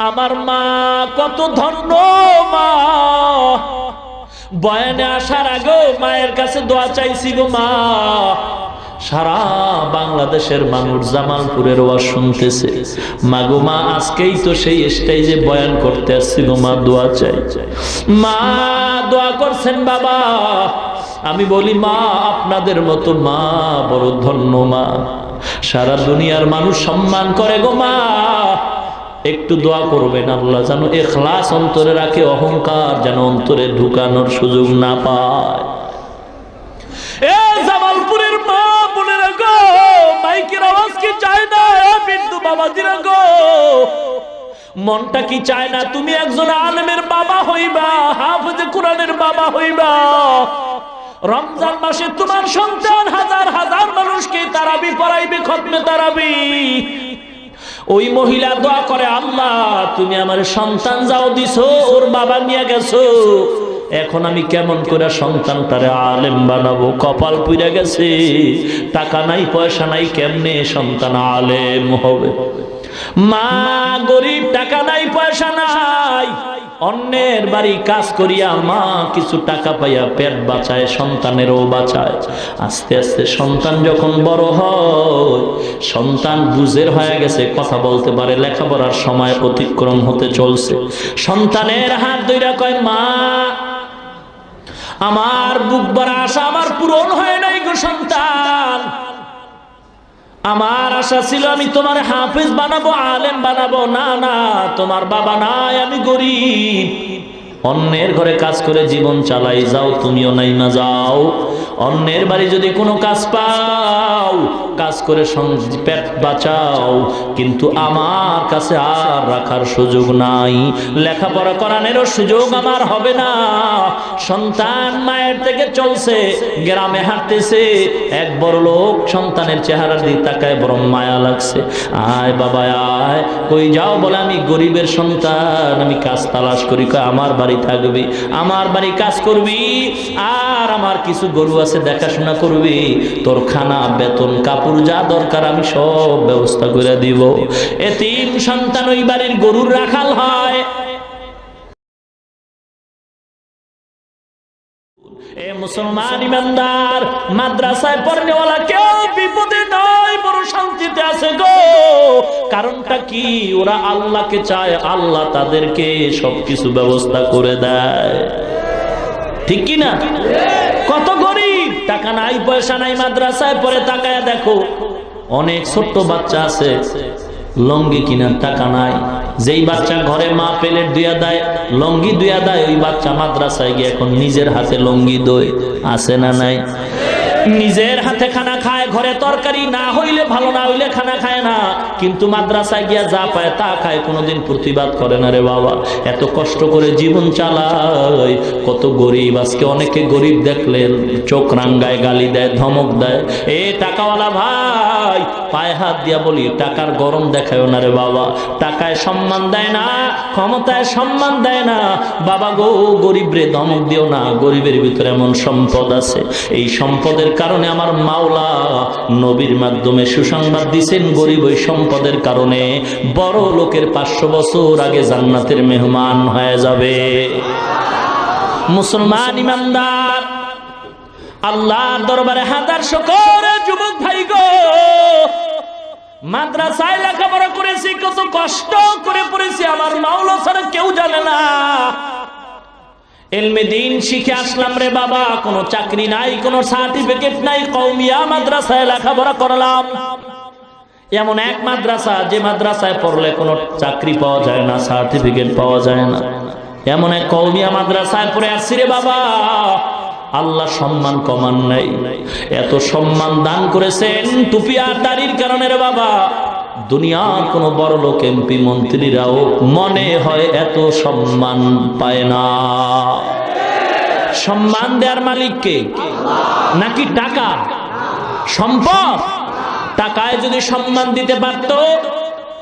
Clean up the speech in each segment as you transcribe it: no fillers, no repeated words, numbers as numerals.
আমার মা কত ধন্য মা, বয়ানে আসার আগে মায়ের কাছে দোয়া চাইছি গো মা। সারা বাংলাদেশের মানুষ জামালপুরের ওয়াজ শুনতেছে, মাগো মা আজকেই তো সেই স্টেজে বয়ান করতে আসছি গো মা, দোয়া চাই। মা দোয়া করছেন বাবা। আমি বলি মা আপনাদের মতো মা বড় ধন্য মা, সারা দুনিয়ার মানুষ সম্মান করে গো মা। একটু দোয়া করবেন আল্লাহ যেন ইখলাস অন্তরে রাখে, অহংকার যেন অন্তরে ঢুকানোর সুযোগ না পায়। এ জামালপুরের মা বোনেরা গো, মাইকের আওয়াজ কি চায় না? বিন্দু বাবাজিরা গো, মনটা কি চায় না তুমি একজন আলেমের বাবা হইবা, হাফেজে কোরআনের বাবা হইবা? রমজান মাসে তোমার সন্তান হাজার হাজার মানুষকে তারাবি পড়াইবে, খতমে তারাবি। ওই মহিলা দোয়া করে, আল্লাহ তুমি আমার সন্তান যাও দিছো, ওর বাবা নিয়ে গেছো, এখন আমি কেমন করে সন্তানটারে আলেম বানাবো? কপাল পুড়ে গেছে, টাকা নাই পয়সা নাই, কেমনে সন্তান আলেম হবে? মা গরিব, টাকা নাই পয়সা নাই, অন্যের বাড়ি কাজ করিয়া মা কিছু টাকা পাইয়া পেট বাঁচায়, সন্তানেরও বাঁচায়। আস্তে আস্তে সন্তান যখন বড় হয়, সন্তান বুঝের হয়ে গেছে, কথা বলতে পারে, লেখাপড়ার সময় অতিক্রম হতে চলছে, সন্তানের হাত ধইরা কয়, মা আমার বুক ভরা আশা আমার পূরণ হয় নাই গো সন্তান, আমার আশা ছিল আমি তোমার হাফেজ বানাবো, আলেম বানাবো, না না তোমার বাবা নাই, আমি গরিব, অন্যের ঘরে কাজ করে জীবন চালাই, যাও তুমিও নাইমা যাও, অন্যের বাড়ি যদি কোনো কাজ পাও কাজ করে পেট বাঁচাও, কিন্তু আমার কাছে আর রাখার সুযোগ নাই, লেখাপড়া করানোরও সুযোগ আমার হবে না। সন্তান মায়ের থেকে চলছে, গ্রামে হাঁটতেছে, এক বড় লোক সন্তানের চেহারার দিকে তাকায়, বড় মায়া লাগছে, আয় বাবা আয়, কই যাও? বলে আমি গরিবের সন্তান, আমি কাজ তালাশ করি। কয় আমার বাড়ি থাকবি, আমার বাড়ি কাজ করবি, আর আমার কিছু গরু আছে দেখাশোনা করবি, তোর খানা বেতন কাপড় যা দরকার আমি সব ব্যবস্থা করে দিব। এতিম সন্তান ওই বাড়ির গরুর রাখাল হয়। এ মুসলমান ইমানদার, মাদ্রাসায় পড়নেওয়ালা কেউ বিপদে নয়, বড় শান্তিতে আছে গো। কারণটা কি? ওরা আল্লাহকে চায়, আল্লাহ তাদেরকে সবকিছু ব্যবস্থা করে দেয়, ঠিক কি না? কত গরিব, টাকা নাই পয়সা নাই, মাদ্রাসায় পড়ে, তাকায়া দেখো অনেক ছোট্ট বাচ্চা আছে লঙ্গি কিনার টাকা নাই, যেই বাচ্চা ঘরে মা প্লেট দুয়া দেয়, লঙ্গি দুয়া দেয়, ওই বাচ্চা মাদ্রাসায় গিয়ে এখন নিজের হাতে লঙ্গি দই, আছে না নাই? নিজের হাতে খানা খায়, ঘরে তরকারি না হইলে, ভালো না হইলে খানা খায় না, কিন্তু মাদ্রাসায় গিয়া যা পায় তা খায়, কোনোদিন প্রতিবাদ করে না রে বাবা। এত কষ্ট করে জীবন চালায়, কত গরিব। আজকে অনেকে গরিব দেখলেন চোখ রাঙ্গায়, গালি দেয়, ধমক দেয়। এ টাকাওয়ালা ভাই, পায়ে হাত দিয়া বলি, টাকার গরম দেখায় না রে বাবা, টাকায় সম্মান দেয় না, ক্ষমতায় সম্মান দেয় না বাবা গো। গরিব রে ধমক দিও না, গরিবের ভিতরে এমন সম্পদ আছে, এই সম্পদের কারণে আমার মাওলা নবীর মাধ্যমে সুসংবাদ দিয়েছেন, গরিব ওই সম্পদের কারণে বড় লোকের 500 বছর আগে জান্নাতের মেহমান হয়ে যাবে। মুসলমান ইমানদার, আল্লাহর দরবারে হাজার শুকর। যুবক ভাই গো, মাদ্রাসায় লেখাপড়া করেছি, কত কষ্ট করে পড়েছি, আমার মাওলা ছাড়া কেউ জানে না। ইলমে দ্বীন শিখে আসলাম রে বাবা, কোনো চাকরি নাই, কোনো সার্টিফিকেট নাই, কওমিয়া মাদ্রাসায় লেখাপড়া করলাম। এমন এক মাদ্রাসা, যে মাদ্রাসায় পড়লে কোনো চাকরি পাওয়া যায় না, সার্টিফিকেট পাওয়া যায় না, এমন এক কওমিয়া মাদ্রাসায় পড়ে আসছি রে বাবা। আল্লাহ সম্মান কমান নাই, এত সম্মান দান করেছেন টুপি আর দাড়ির কারণে রে বাবা। দুনিয়ার কোন বড় লোক, এমপি, মন্ত্রীরাও মনে হয় এত সম্মান পায় না। সম্মান দেওয়ার মালিক কে? নাকি টাকা, সম্পদ? টাকায় যদি সম্মান দিতে পারত,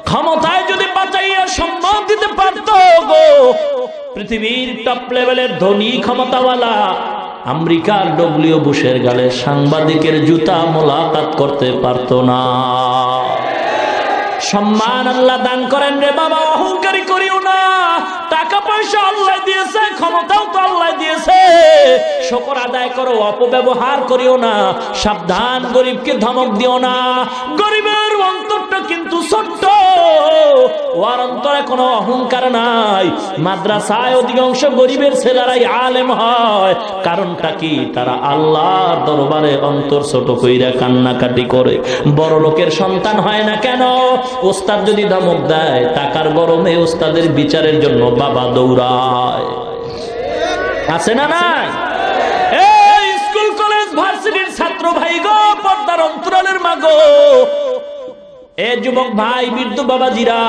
ক্ষমতায় যদি বাঁচাইয়া সম্মান দিতে পারত গো, পৃথিবীর টপ লেভেলের ধনী ক্ষমতাওয়ালা আমেরিকার ডব্লিউ বুশের গালে সাংবাদিকের জুতা মোলাকাত করতে পারত না। সম্মান আল্লাহ দান করেন রে বাবা, অহংকারী করিও না। টাকা পয়সা আল্লাহ দিয়েছে, ক্ষমতাও তো আল্লাহ দিয়েছে, শুকর আদায় করো, অপব্যবহার করিও না। সাবধান, গরিবকে ধমক দিও না। গরিবের অন্তরটা কিন্তু ছোট্ট, ওর অন্তরে কোনো অহংকার নাই। মাদ্রাসায় অধিকাংশ গরিবের ছেলেরাই আলেম হয়, কারণটা কি? তারা আল্লাহর দরবারে অন্তর ছোট কইরা কান্নাকাটি করে। বড় লোকের সন্তান হয় না কেন? ওস্তাদ যদি ধমক দেয়, টাকার গরমে ওস্তাদের বিচারের জন্য বাবা দৌড়ায়। আছে না নাই? এই স্কুল কলেজ ভার্সিটির ছাত্র ভাই গো, পর্দার অন্তরালের মা গো, এ যুবক ভাই, বৃদ্ধ বাবাজিরা,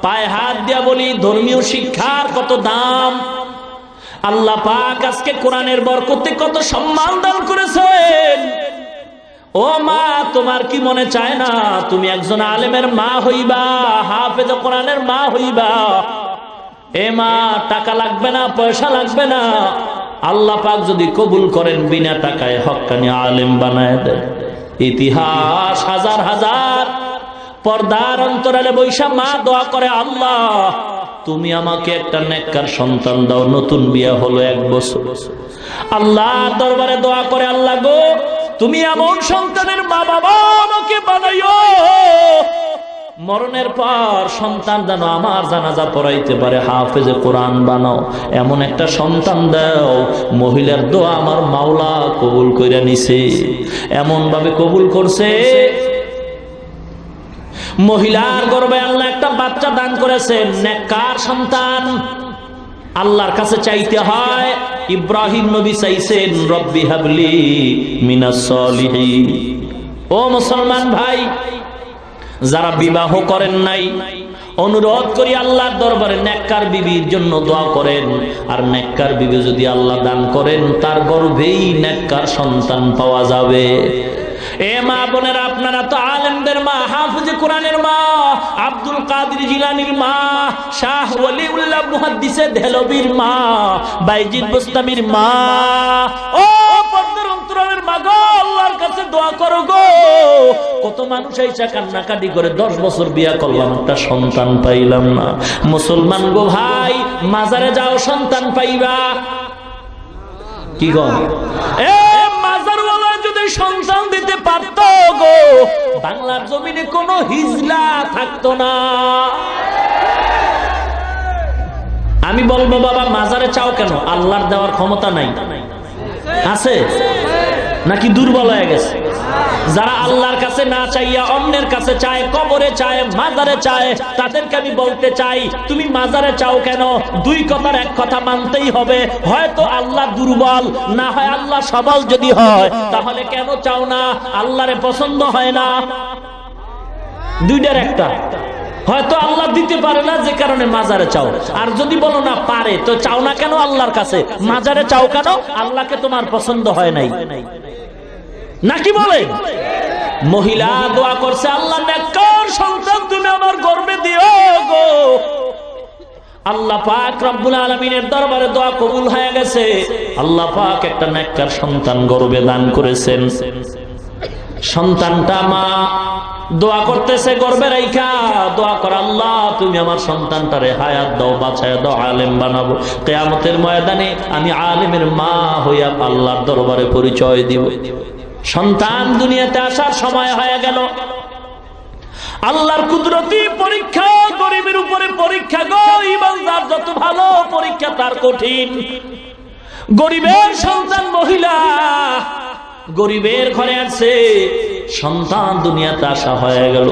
পায়ে হাত দিয়া বলি, ধর্মীয় শিক্ষার কত দাম। আল্লাহ পাক আজকে কোরআনের বরকতে কত সম্মান দান করেছেন। ও মা, তোমার কি মনে চায় না তুমি একজন আলেমের মা হইবা, হাফেজ কোরআনের মা হইবা? এ মা, টাকা লাগবে না, পয়সা লাগবে না, আল্লাহ পাক যদি কবুল করেন, বিনা টাকায় হক্কানি আলেম বানায় দেয়। ইতিহাস হাজার হাজার পর্দার অন্তরালে বৈশা মা দোয়া করে, আল্লাহ তুমি আমাকে একটা নেককার সন্তান দাও। নতুন বিয়ে হলো 1 বছর, আল্লাহর দরবারে দোয়া করে, আল্লাহ গো, তুমি এমন সন্তানের মা বাবা আমাকে বানাইও, মরণের পর সন্তান যেন আমার জানাজা পড়াইতে পারে, হাফেজে কোরআন বানাও, এমন একটা সন্তান দাও। মহিলার দোয়া আমার মাওলা কবুল কইরা নিছে, এমন ভাবে কবুল করছে, মহিলার গর্ভে আল্লাহ একটা বাচ্চা দান করেছেন, নেককার সন্তান। আল্লাহর কাছে চাইতে হয়। ইব্রাহিম নবী চাইছেন, রব্বি হাবলি মিনাস সলিহিন। ও মুসলমান ভাই, যারা বিবাহ করেন নাই, অনুরোধ করি আল্লাহর দরবারে নেককার বিবির জন্য দোয়া করেন। আর নেককার বিবি যদি আল্লাহ দান করেন, তার গর্ভেই নেককার সন্তান পাওয়া যাবে। এ মা বোনেরা, আপনারা তো আলেমদের মা, হাফেজে কোরআনের মা, আব্দুল কাদের জিলানীর মা, শাহ ওয়ালিউল্লাহ মুহাদ্দিসে দেহলভির মা, বাইজিদ বুস্তামির মা। ও পর্দার অন্তরালের মা গো, আল্লাহর কাছে দোয়া করো গো। কত মানুষ আইসা কান্নাকাটি করে, 10 বছর বিয়া করলাম, একটা সন্তান পাইলাম না। মুসলমান গো ভাই, মাজারে যাও, সন্তান পাইবা। কি গো, এ মাজারওয়ালা যদি সন্তান দিতে পারতো গো, বাংলার জমিনে কোনো হিজলা থাকতো না। আমি বলবো, বাবা মাজারে চাও কেন? আল্লাহর দেওয়ার ক্ষমতা নাই? আছে নাকি দুর্বল হয়ে গেছে? যারা আল্লাহর কাছে না চাইয়া অন্যের কাছে চায়, কবরে চায়, মাজারে চায়, তাদেরকে আমি বলতে চাই, তুমি মাজারে চাও কেন? 2 কথার 1 কথা মানতেই হবে, হয়তো আল্লাহ দুর্বল, না হয় আল্লাহ সবল। যদি হয়, তাহলে কেন চাও না? আল্লাহরে পছন্দ হয় না? 2টার একটা, হয়তো আল্লাহ দিতে পারে না, যে কারণে মাজারে চাও। আর যদি বলো না পারে, তো চাও না কেন আল্লাহর কাছে? মাজারে চাও কেন? আল্লাহকে তোমার পছন্দ হয় নাই নাকি বলে? মহিলা দোয়া করছে, আল্লাহ নেককার সন্তান তুমি আমার গর্ভে দিও গো। আল্লাহ পাক রব্বুল আলামিনের দরবারে দোয়া কবুল হয়ে গেছে। আল্লাহ পাক একটা নেককার সন্তান গর্ভে দান করেছেন। সন্তানটা মা দোয়া করতেছে, গর্ভে রাইখা দোয়া কর, আল্লাহ তুমি আমার সন্তানটারে হায়াত দাও, বাঁচায় দাও, আলেম বানাবো। কিয়ামতের ময়দানে আমি আলেমের মা হইয়া আল্লাহর দরবারে পরিচয় দিব। সন্তান দুনিয়াতে আসার সময় হয়ে গেল। আল্লাহর কুদরতি পরীক্ষা, গরিবের উপরে পরীক্ষা গো। ইমানদার যত ভালো, পরীক্ষা তার কঠিন। গরিবের সন্তান মহিলা, গরিবের ঘরে আছে, সন্তান দুনিয়াতে আসা হয়ে গেল,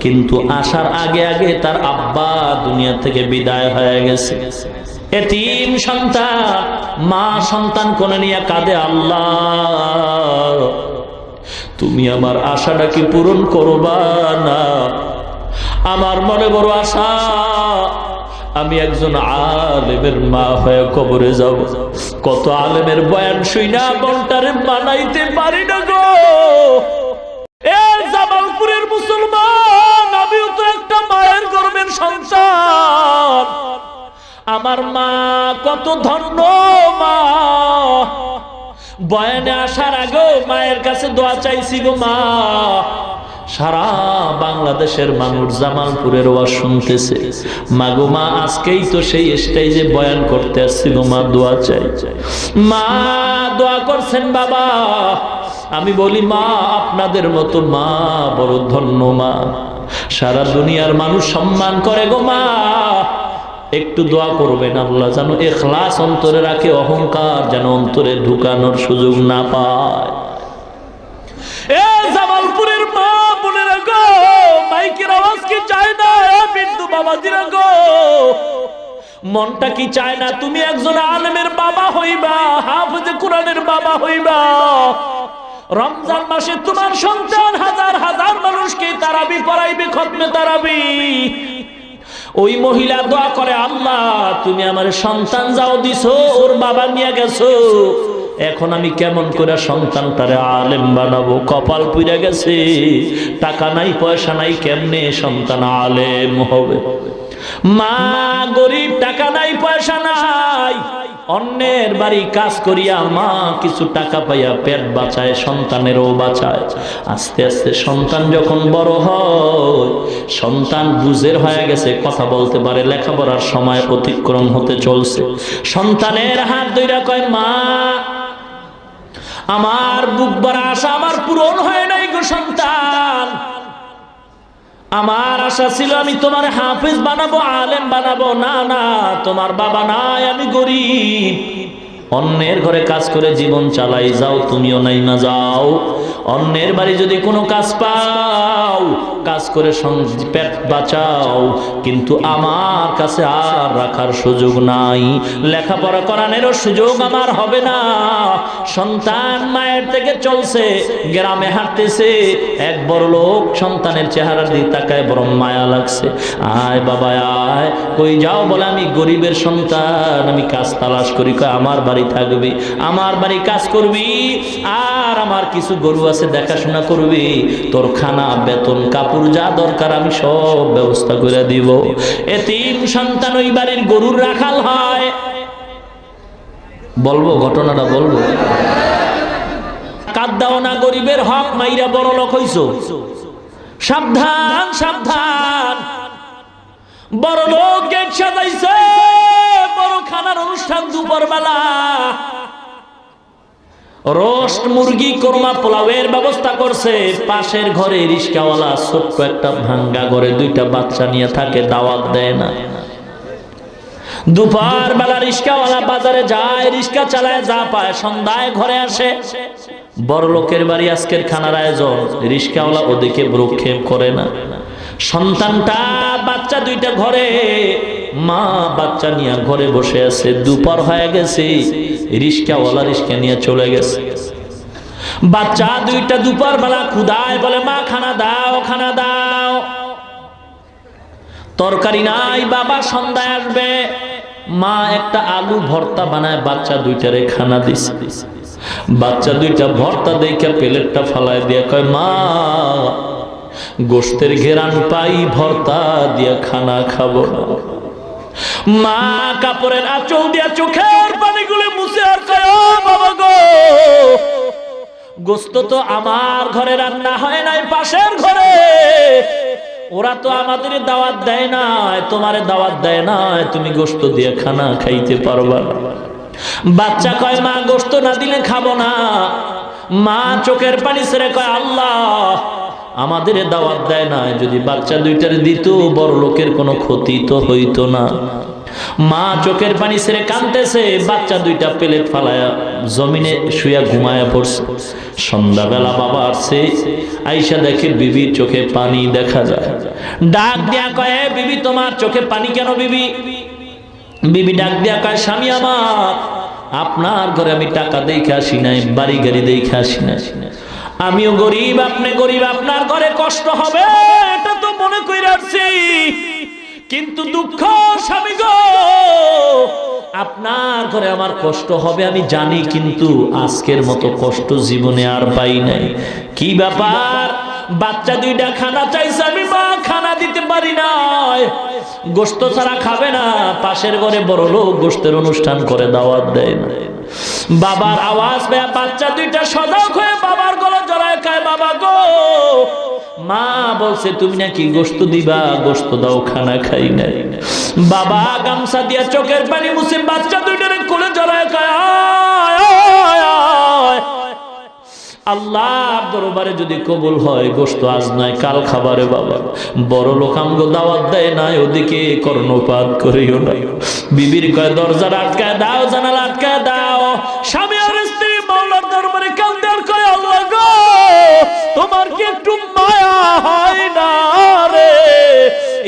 কিন্তু আসার আগে আগে তার আব্বা দুনিয়া থেকে বিদায় হয়ে গেছে। এতিম সন্তান, মা সন্তান কোলে নিয়ে কাঁদে, আল্লাহ তুমি আমার আশাটা কি পূরণ করবা না? আমার মনে বড় আশা, আমি একজন আলেমের মা হয়ে কবরে যাব। কত আলেমের বয়ান শুইনা মনটারে মানাইতে পারি না গো। এ জামালপুরের মুসলমান, আমিও তো একটা মায়ের গর্ভের সন্তান। আমার মা কত ধন্য মা। বয়ানে আসার আগে মায়ের কাছে দোয়া চাইছি গো, মা সারা বাংলাদেশের মানুষ জামালপুরের ওয়াজ শুনতেছে। মাগো মা, আজকেই তো সেই স্টেজে বয়ান করতে আসছি গো মা, দোয়া চাই। মা দোয়া করছেন বাবা। আমি বলি মা, আপনাদের মতো মা বড় ধন্য মা, সারা দুনিয়ার মানুষ সম্মান করে গো মা। একটু দোয়া করবেন আল্লাহ যেন ইখলাস অন্তরে রাখে, অহংকার যেন অন্তরে ঢুকানোর সুযোগ না পায়। এ জামালপুরের মা বোনেরা গো, মাইকের আওয়াজ কি চায় না? বিন্দু বাবাজিরা গো, মনটা কি চায় না তুমি একজন আলেমের বাবা হইবা, হাফেজে কোরআনের বাবা হইবা? রমজান মাসে তোমার সন্তান হাজার হাজার মানুষকে তারাবি পড়াইবে, খতমে তারাবি। ওই মহিলা দোয়া করে, আল্লাহ তুমি আমার সন্তান যাও দিছো, ওর বাবা নিয়ে গেছো, এখন আমি কেমন করে সন্তানটারে আলেম বানাবো? কপাল পুড়ে গেছে, টাকা নাই পয়সা নাই, কেমনে সন্তান আলেম হবে? মা গরিব, টাকা নাই পয়সা নাই, অন্যের বাড়ি কাজ করিয়া মা কিছু টাকা পাইয়া পেট বাঁচায়, সন্তানেরও বাঁচায়। আস্তে আস্তে সন্তান যখন বড় হয়, সন্তান বুঝের হয়ে গেছে, কথা বলতে পারে, লেখাপড়ার সময় অতিক্রম হতে চলছে, সন্তানের হাত ধইরা কয়, মা আমার বুক ভরা আশা আমার পূরণ হয় নাই গো সন্তান, আমার আশা ছিল আমি তোমার হাফেজ বানাবো, আলেম বানাবো, না না তোমার বাবা নাই, আমি গরিব, অন্যের ঘরে কাজ করে জীবন চালাই, যাও তুমিও নাইমা যাও, অন্যের বাড়ি যদি কোনো কাজ পাও কাজ করে পেট বাঁচাও, কিন্তু আমার কাছে আর রাখার সুযোগ নাই, লেখাপড়া করানোরও সুযোগ আমার হবে না। সন্তান মায়ের থেকে চলছে, গ্রামে হাঁটতেছে, এক বড় লোক সন্তানের চেহারার দিকে তাকায়, বড় মায়া লাগছে, আয় বাবা আয়, কই যাও? বলে আমি গরিবের সন্তান, আমি কাজ তালাশ করি। কয় আমার বাড়ি থাকবি, আমার বাড়ি কাজ করবি, আর আমার কিছু গরু আছে দেখাশোনা করবি, তোর খানা বেতন কাপড় যা দরকার আমি সব ব্যবস্থা করে দিব। এতিম সন্তান ওই বাড়ির গরুর রাখাল হয়। বলবো ঘটনাটা বলবো? কাঁদাও না, গরিবের হক মাইরা বড় লোক হইছো, সাবধান সাবধান। বড় লোক গেট সাজাইছে, বড় খানার অনুষ্ঠান দুপুর বেলা, রোস্ট মুরগি, কোরমা, পোলাওয়ের ব্যবস্থা করছে। পাশের ঘরে রিস্কাওয়ালা ছোট্ট একটা ভাঙ্গা ঘরে দুইটা বাচ্চা নিয়ে থাকে, দাওয়াত দেয় না। দুপুর বেলা রিস্কাওয়ালা বাজারে যায়, রিস্কা চালায়, যা পায় সন্ধ্যায় ঘরে আসে। বড় লোকের বাড়ি আজকের খানার আয়োজন, রিস্কাওয়ালা ওদিকে ভ্রুক্ষেপ করে না। সন্তানটা বাচ্চা দুইটা ঘরে, মা বাচ্চা নিয়ে ঘরে বসে আছে, দুপুর হয়ে গেছে, রিস্কাওয়ালা রিস্কা নিয়ে চলে গেছে। বাচ্চা দুইটা দুপুর বেলা ক্ষুধায় বলে, মা খানা দাও, খানা দাও। তরকারি নাই, বাবা সন্ধ্যায় আসবে। মা একটা আলু ভর্তা বানায় বাচ্চা দুইটারে খানা দিছে। বাচ্চা দুইটা ভর্তা দেখে প্লেটটা ফালায় দিয়ে কয়, মা গোশতের ঘেরান পাই, ভর্তা দিয়া খানা খাবো। মা কাপড়ের আঁচল দিয়া চোখের পানিগুলো মুছে আর কয়, ও বাবা গো, গোশত তো আমার ঘরে রান্না হয় নাই, পাশের ঘরে, ওরা তো আমাদের দাওয়াত দেয় না, তোমারে দাওয়াত দেয় না, তুমি গোশত দিয়ে খানা খাইতে পারবা না। বাচ্চা কয়, মা গোশত না দিলে খাবো না। মা চোখের পানি ছেড়ে কয়, আল্লাহ আমাদের দাওয়াত দেয় না, যদি বাচ্চা দুইটার দিত বড় লোকের কোনো ক্ষতি তো হইতো না। মা চোখের পানি ছেড়ে কাঁদতেছে, বাচ্চা দুইটা প্লেট ফালায়া জমিনে শুয়া ঘুমায়া পড়ছে। সন্ধ্যাবেলা বাবা আসছে, আইসা দেখে বিবির চোখে পানি দেখা যায়। ডাক দিয়া কয়, বিবি তোমার চোখে পানি কেন? বিবি বিবি ডাক দিয়া কয়, স্বামী আমার, আপনার ঘরে আমি টাকা দেখে আসি নাই, বাড়ি গাড়ি দেখে আসি নাই, আমিও গরিব, আপনি গরিব, আপনার ঘরে কষ্ট হবে এটা তো মনে করে আসছি, কিন্তু দুঃখ স্বামী গো, আপনার ঘরে আমার কষ্ট হবে আমি জানি, কিন্তু আজকের মতো কষ্ট জীবনে আর পাই নাই। কি ব্যাপার? বাচ্চা দুইটা খানা চাইছে, আমি মা খানা দিতে পারি না, গোশত ছাড়া খাবে না। পাশের ঘরে বড় লোক গোশতের অনুষ্ঠান করে, দাওয়াত দেয় না। বাবার আওয়াজ পেয়ে বাচ্চা দুইটা সজাগ হয়ে বাবার গলা জড়ায় কয়, বাবা গো, মা বলছে তুমি নাকি গোশত দিবা, গোশত দাও, খানা খাই নাই। বাবা গামছা দিয়া চোখের পানি মুছে বাচ্চা দুইটারে কোলে জড়ায় কয় আল্লাহর দরবারে যদি কবুল হয় গোশত আজ নয় কাল খাবারে বাবা। বড় লোক আমগো দাওয়াত দেয় না, ওদিকে কর্ণপাত করিও না। বিবির কয় দরজা আটকায় দাও, জানালা আটকায় দাও। স্বামী আর স্ত্রী মাওলার দরবারে কাঁদে আর কয় আল্লাহ গো তোমার কি একটু মায়া হয় না রে?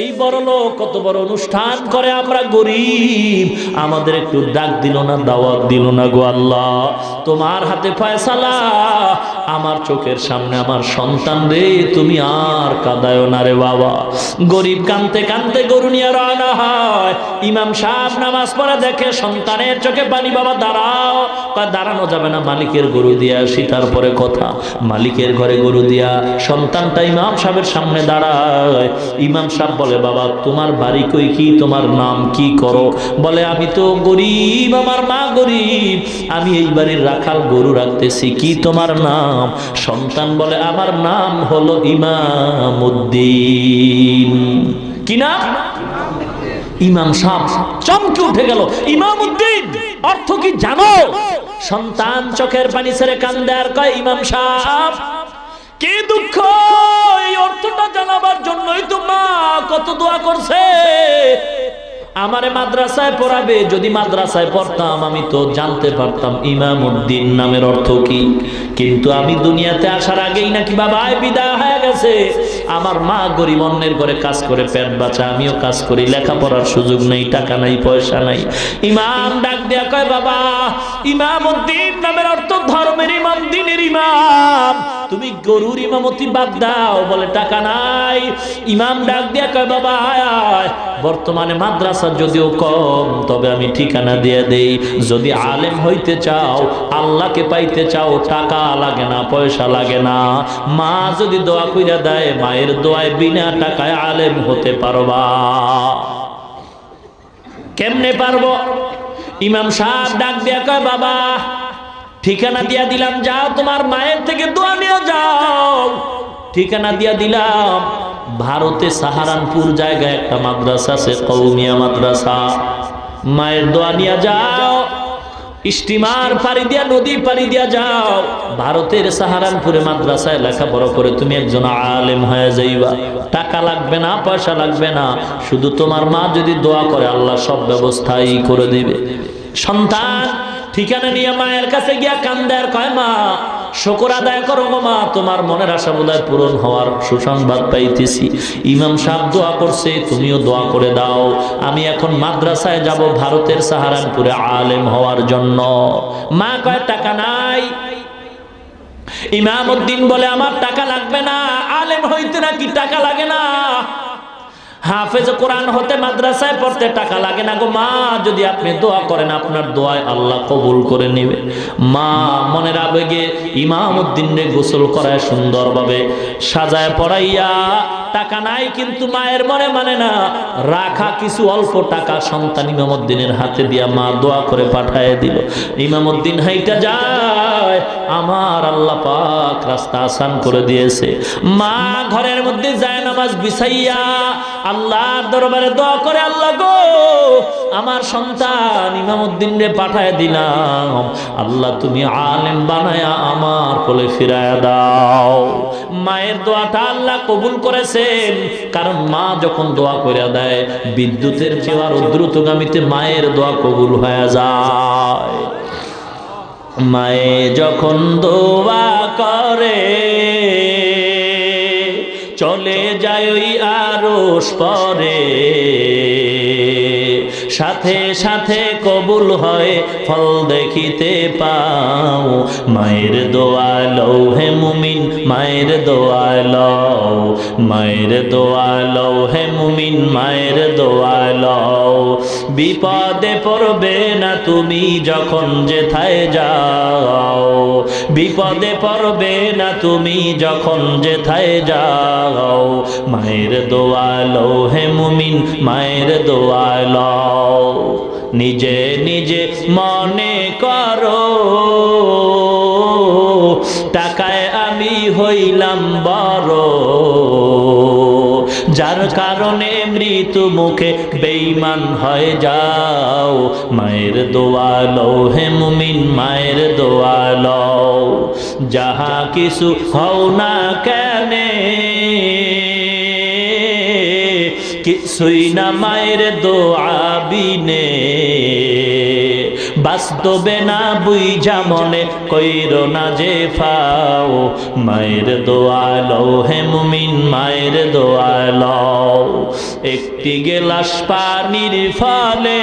এই বড় লোক কত বড় অনুষ্ঠান করে, আমরা গরিব, আমাদের একটু ডাক দিল না, দাওয়াত দিল না গো আল্লাহ। তোমার হাতে ফয়সালা, আমার চোখের সামনে আমার সন্তান রে, তুমি আর কাঁদায়ো না রে বাবা। গরিব কাঁদতে কাঁদতে গরু নিয়ে রওনা হয়। ইমাম সাহেব নামাজ পড়ে দেখে সন্তানের চোখে পানি। বাবা দাঁড়াও। দাঁড়ানো যাবে না, মালিকের গরু দিয়ে আসি তারপরে কথা। মালিকের ঘরে গরু দিয়া সন্তানটা ইমাম সাহেবের সামনে দাঁড়ায়। ইমাম সাহেব বলে বাবা তোমার বাড়ি কই, কি তোমার নাম, কি করো? বলে আমি তো গরিব, আমার মা গরিব, আমি এই বাড়ির রাখাল, গরু রাখতেছি। কি তোমার নাম? সন্তান বলে আমার নাম হলো ইমামউদ্দিন। কি নাম? ইমাম সাহেব চমকে উঠে গেল। ইমামউদ্দিন অর্থ কি জানো? সন্তান চোখের পানি ছেড়ে কান্দে আর কয় ইমাম সাহেব কি দুঃখ, এই অর্থটা জানাবার জন্যই তো মা কত দোয়া করছে আমারে মাদ্রাসায় পড়াবে। যদি মাদ্রাসায় পড়তাম আমি তো জানতে পারতাম ইমামউদ্দিন নামের অর্থ কি। কিন্তু আমি দুনিয়াতে আসার আগেই নাকি বাবাই বিদায় হয়ে গেছে। আমার মা গরিব, অন্যের ঘরে কাজ করে পেট বাঁচা, আমিও কাজ করি, লেখাপড়ার সুযোগ নেই, টাকা নাই, পয়সা নাই। ইমাম ডাক দেয়া কয় বাবা ইমামউদ্দিন নামের অর্থ ধর্মের ইমাম, দ্বীনের ইমাম, তুমি গরুর ইমামতি বাদ দাও। বলে টাকা নাই। ইমাম ডাক দেয়া কয় বাবা আয়, বর্তমানে মাদ্রাসা যদিও কম, তবে আমি ঠিকানা দিয়ে দেই। যদি আলেম হইতে চাও, আল্লাহকে পাইতে চাও, টাকা লাগে না, পয়সা লাগে না। মা যদি দোয়া কইরা দেয়, মায়ের দোয়ায় বিনা টাকায় আলেম হতে পারবা। কেমনে পারবো? ইমাম সাহেব ডাক দিয়া কয় বাবা ঠিকানা দিয়া দিলাম, যাও তোমার মায়ের থেকে দোয়া নিয়ে যাও। ঠিকানা দিয়া দিলাম, ভারতে সাহারানপুর জায়গায় একটা মাদ্রাসা আছে, কওমিয়া মাদ্রাসা। মায়ের দোয়া নিয়ে যাও, স্টিমার পাড়ি দিয়া, নদী পাড়ি দিয়া যাও, ভারতের সাহারানপুরে মাদ্রাসায় লেখাপড়া করে তুমি একজন আলেম হয়ে যাইবা। টাকা লাগবে না, পয়সা লাগবে না, শুধু তোমার মা যদি দোয়া করে আল্লাহ সব ব্যবস্থাই করে দিবে। সন্তান ঠিকানা নিয়ে মায়ের কাছে গিয়া কান্দে আর কয় মা শুকর আদায় করো গো মা, তোমার মনের আশা বোধহয় পূরণ হওয়ার সুসংবাদ পাইতেছি। ইমাম সাহেব দোয়া করছে, তুমিও দোয়া করে দাও। আমি এখন মাদ্রাসায় যাব ভারতের সাহারানপুরে আলেম হওয়ার জন্য। মা কয় টাকা নাই। ইমামউদ্দিন বলে আমার টাকা লাগবে না, আলেম হইতে নাকি টাকা লাগে না? হাফেজ কোরআন হতে মাদ্রাসায় পড়তে টাকা লাগে না গো মা, যদি আপনি দোয়া করেন আপনার দোয়ায় আল্লাহ কবুল করে নেবে। মা মনের আবেগে ইমামউদ্দিনকে গোসল করায় সুন্দরভাবে সাজায় পড়াইয়া, টাকা নাই কিন্তু মায়ের মনে মানে না, রাখা কিছু অল্প টাকা সন্তান ইমামউদ্দিনের হাতে দিয়া মা দোয়া করে পাঠায় দিল। ইমামউদ্দিন হাইটা যায়, আমার আল্লাহ পাক রাস্তা আসান করে দিয়েছে। মা ঘরের মধ্যে যায় নামাজ বিছাইয়া আল্লাহর দরবারে দোয়া করে, আল্লাহ গো আমার সন্তান ইমামউদ্দিনকে পাঠায় দিলাম, আল্লাহ তুমি আলেম বানায়া আমার কোলে ফিরায়া দাও। মায়ের দোয়াটা আল্লাহ কবুল করেছেন, কারণ মা যখন দোয়া করে দেয় বিদ্যুতের চেয়ে আরো দ্রুতগামীতে মায়ের দোয়া কবুল হয়ে যায়। মায়ে যখন দোয়া করে চলে যায় ওই আরশ পরে, সাথে সাথে কবুল হয় ফল দেখিতে পাও। মায়ের দোয়া লও হে মুমিন, মায়ের দোয়া লও, মায়ের দোয়া লও হে মুমিন, মায়ের দোয়া লও। বিপদে পড়বে না তুমি যখন যেথায় যাও, বিপদে পড়বে না তুমি যখন যেথায় যাও। মায়ের দোয়া লও হে মুমিন, মায়ের দোয়া লও। নিজে নিজে মনে করো টাকায় আমি হইলাম বড়, যার কারণে মৃত্যু মুখে বেঈমান হয়ে যাও। মায়ের দোয়া লও হে মুমিন, মায়ের দোয়া লও। যাহা কিছু হও না কেনে, কিছুই না মায়ের দোয়া বিনে। বাস্তবে না বুঝা মনে কইরো না যে ফাও। মায়ের দোয়া লও হে মুমিন, মায়ের দোয়া লও। একটি গেলাস পানির ফলে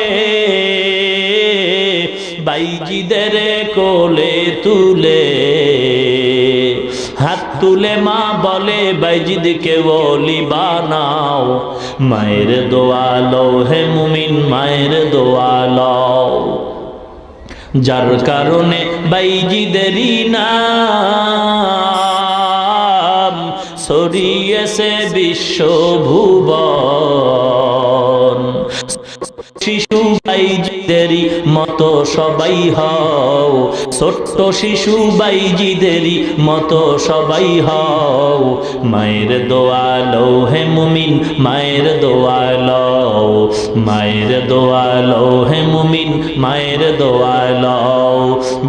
বাইজিদের কোলে তুলে, হাত তুলে মা বলে বাইজিদকে ওলি বানাও। মায়ের দোয়া লও হে মুমিন, মায়ের দোয়া লও। যার কারণে বাইজিদেরই নাম ছড়িয়েছে বিশ্বভুবন। শিশু বাইজিদেরই মতো সবাই হও, ছোট্ট শিশু বাইজিদেরই মতো সবাই হও। মায়ের দোয়া লও হে মুমিন, মায়ের দোয়া লও। মায়ের দোয়া লও হে মুমিন, মায়ের দোয়া লও।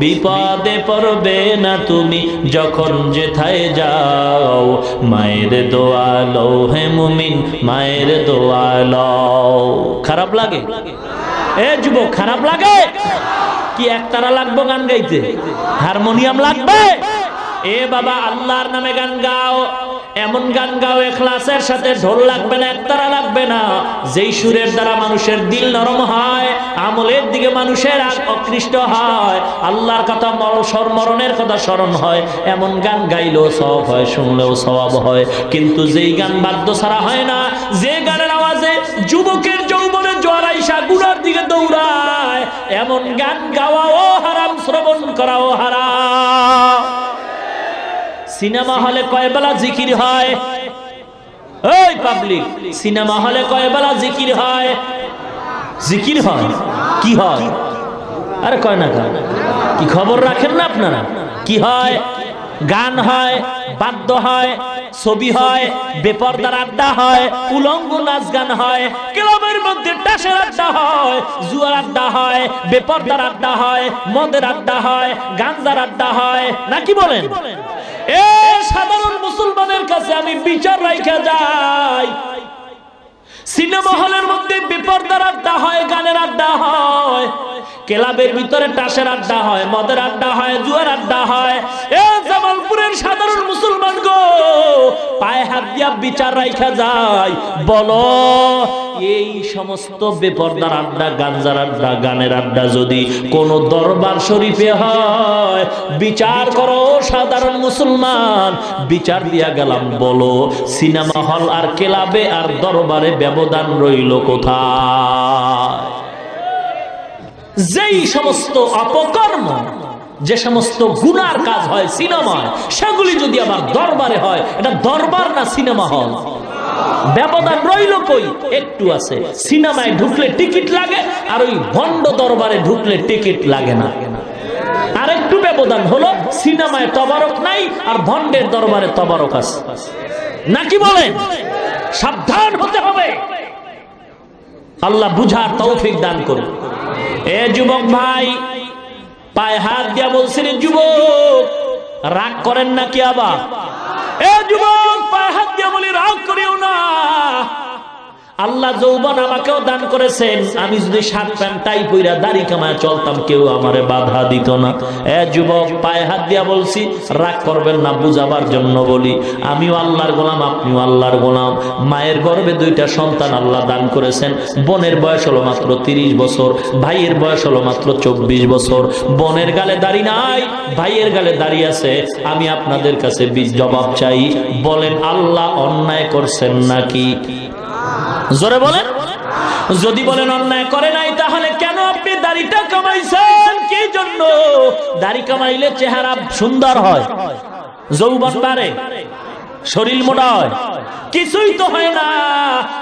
বিপদে পড়বে না তুমি যখন যেথায় যাও। মায়ের দোয়া লও হে মুমিন, মায়ের দোয়া লও। খারাপ লাগে? এ যুবক, খারাপ লাগে কি? একতারা লাগবো গান গাইতে? হারমোনিয়াম লাগবে? এ বাবা, আল্লাহর নামে গান গাও, এমন গান গাও ইখলাসের সাথে। ঢোল লাগবে না, একতারা লাগবে না। যেই সুরের দ্বারা মানুষের দিল নরম হয়, আমলের দিকে মানুষের আকৃষ্ট হয়, আল্লাহর কথা মরণের কথা স্মরণ হয়, এমন গান গাইলেও সওয়াব হয়, শুনলেও সওয়াব হয়। কিন্তু যেই গান বাদ্য ছাড়া হয় না, যে গানের আওয়াজে যুবকের যৌবনে জোয়ার আইসা গুনার দিকে দৌড়ায়, এমন গান গাওয়াও হারাম, শ্রবণ করাও হারাম। সিনেমা হলে কয় বেলা জিকির হয়? ওই পাবলিক, সিনেমা হলে কয় বেলা জিকির হয়? জিকির হয়? কি হয়? আরে কয় না, কি খবর রাখেন না আপনারা? কি হয়? গান হয়, বাদ্য হয়, ছবি হয়, বেপরদার আড্ডা হয়, উলঙ্গ নাচ গান হয়, ক্লাবের মধ্যে টাসের আড্ডা হয়, জুয়ার আড্ডা হয়, বেপরদার আড্ডা হয়, মদের আড্ডা হয়, গাঞ্জার আড্ডা হয়, নাকি বলেন? এ সাধারণ মুসলমানের কাছে আমি বিচার রাইখা যাই, সিনেমা হলের মধ্যে বেপরদার আড্ডা হয়, গানের আড্ডা হয়, ক্লাবের ভিতরে টাসের আড্ডা হয়, মদের আড্ডা হয়, জুয়ার আড্ডা হয়। এ জামালপুরের সাধারণ মুসলমান গো, পায়ে হাত দিয়া বিচার রাইখা যায়, বলো এই সমস্ত বেপরদার আড্ডা, গাঞ্জার আড্ডা, গানের আড্ডা যদি কোন দরবার শরীফে হয়, বিচার করো সাধারণ মুসলমান। বিচার দিয়া গেলাম, বলো সিনেমা হল আর ক্লাবে আর দরবারে ব্যবধান রইল কোথায়? যেই সমস্ত অপকর্ম, যে সমস্ত গুনার কাজ হয় সিনেমায়, সেগুলি যদি আবার দরবারে হয়, এটা দরবার না সিনেমা হল? ব্যবধান রইল কই? একটু আছে। সিনেমায় ঢুকলে টিকিট লাগে, আর ওই ভণ্ড দরবারে ঢুকলে টিকিট লাগে না। আর একটু ব্যবধান হলো, সিনেমায় তবারক নাই আর ভণ্ডের দরবারে তবারক আছে, নাকি বলেন? সাবধান হতে হবে। আল্লাহ বুঝার তৌফিক দান করুন। এ যুবক ভাই, পায়ে হাত দিয়া বলছি রে যুবক, রাগ করেন নাকি আবার? এ যুবক, পায়ে হাত দিয়া বলি, রাগ করিও না। আল্লাহ যৌবন আমাকেও দান করেছেন। আমি যদি শার্ট প্যান্ট টাই পইরা দাড়ি কামায় চলতাম, কেউ আমারে বাধা দিত না। এ যুবক, পায়ে হাত দিয়া বলছি, রাগ করবেন না, বুঝাবার জন্য বলি। আমিও আল্লাহর গোলাম, আপনিও আল্লাহর গোলাম। মায়ের গর্ভে দুইটা সন্তান আল্লাহ দান করেছেন। বোনের বয়স হলো মাত্র 30 বছর, ভাইয়ের বয়স হলো মাত্র 24 বছর। বোনের গালে দাড়ি নাই, ভাইয়ের গালে দাড়ি আছে। আমি আপনাদের কাছে জবাব চাই, বলেন আল্লাহ অন্যায় করছেন নাকি? জোরে বলেন। যদি বলেন অন্যায় করে নাই, তাহলে কেন আপনি দাড়িটা কামাইছেন? কি জন্য? দাড়ি কামাইলে চেহারা সুন্দর হয়, যৌবন বাড়ে, শরীর মোটা হয়, কিছুই তো হয় না,